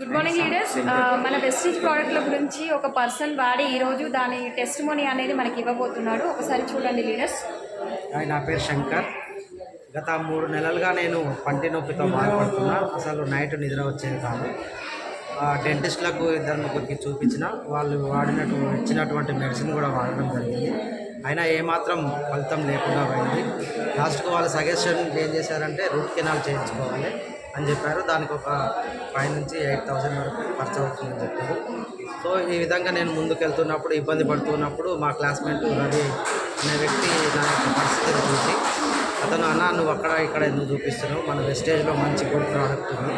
Good morning leaders. మన Vestige ప్రోడక్ట్ల గురించి ఒక పర్సన్ వాడి ఈరోజు దాని టెస్టిమోనీ అనేది మనకి ఇవ్వబోతున్నాడు. ఒకసారి చూడండి లీడర్స్. నా పేరు శంకర్. గత 3 నెలలుగా నేను పంటి నొప్పితో బాధపడుతున్నా. అసలు నైట్ నిద్ర వచ్చేది కాదు. డెంటిస్టులకు 2-3కి చూపించిన వాళ్ళు ఇచ్చినటువంటి మెడిసిన్ కూడా వాడడం జరిగింది. అయినా ఏమాత్రం ఫలితం లేకుండా పోయింది. లాస్ట్కు వాళ్ళ సజెషన్ ఏం చేశారంటే రూట్ కెనాల్ చేయించుకోవాలి అని చెప్పారు. దానికి ఒక 5,000 నుంచి 8,000 వరకు ఖర్చు అవుతుందని చెప్పారు. సో ఈ విధంగా నేను ముందుకెళ్తున్నప్పుడు ఇబ్బంది పడుతున్నప్పుడు మా క్లాస్మేట్ రవి అనే వ్యక్తి నా యొక్క పరిస్థితిని చూసి అతను నువ్వు అక్కడ ఇక్కడ ఎందుకు చూపిస్తున్నావు, మన వెస్టేజ్లో మంచి గుడ్ ప్రోడక్ట్ ఉంది,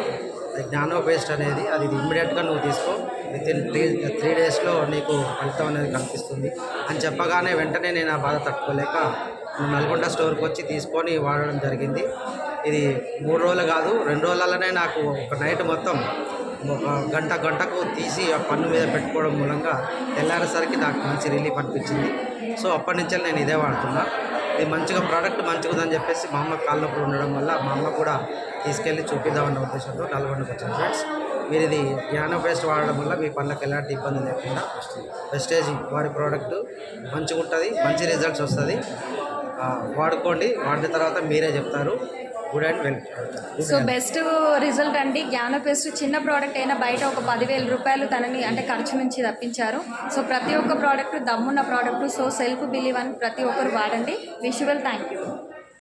అది జ్ఞానో పేస్ట్ అనేది, అది ఇమ్మీడియట్గా నువ్వు తీసుకో, వితిన్ 3 డేస్లో నీకు ఫలితం అనేది కనిపిస్తుంది అని చెప్పగానే వెంటనే నేను ఆ బాధ తట్టుకోలేక నల్గొండ స్టోర్కి వచ్చి తీసుకొని వాడడం జరిగింది. ఇది 3 రోజులు కాదు, 2 రోజులలోనే నాకు ఒక నైట్ మొత్తం ఒక గంటకు తీసి ఆ పన్ను మీద పెట్టుకోవడం మూలంగా తెల్లారేసరికి నాకు మంచి రిలీఫ్ అనిపించింది. సో అప్పటి నుంచి నేను ఇదే వాడుతున్నా. ఇది మంచిగా ప్రోడక్ట్ మంచిగా ఉందని చెప్పేసి మా అమ్మ కాళ్ళ నొప్పులు ఉండడం వల్ల మా అమ్మ కూడా తీసుకెళ్ళి చూపిద్దామన్న ఉద్దేశంతో నల్గొండకు వచ్చాను. ఫ్రెండ్స్, మీరు ఇది జ్ఞానో పేస్ట్ వాడడం వల్ల మీ పళ్ళకి ఎలాంటి ఇబ్బంది లేకుండా వెస్టేజ్ వారి ప్రోడక్ట్ మంచిగా ఉంటుంది, మంచి రిజల్ట్స్ వస్తుంది. వాడుకోండి. వాడిన తర్వాత మీరే చెప్తారు good and well. So best result అండి. జ్ఞానో పేస్ట్ చిన్న ప్రోడక్ట్ అయినా బయట ఒక 10,000 రూపాయలు తనని అంటే ఖర్చు నుంచి తప్పించారు. సో ప్రతి ఒక్క ప్రోడక్ట్ దమ్మున్న ప్రోడక్ట్. సో సెల్ఫ్ బిలీవ్ అని ప్రతి ఒక్కరు వాడండి. Visual thank you.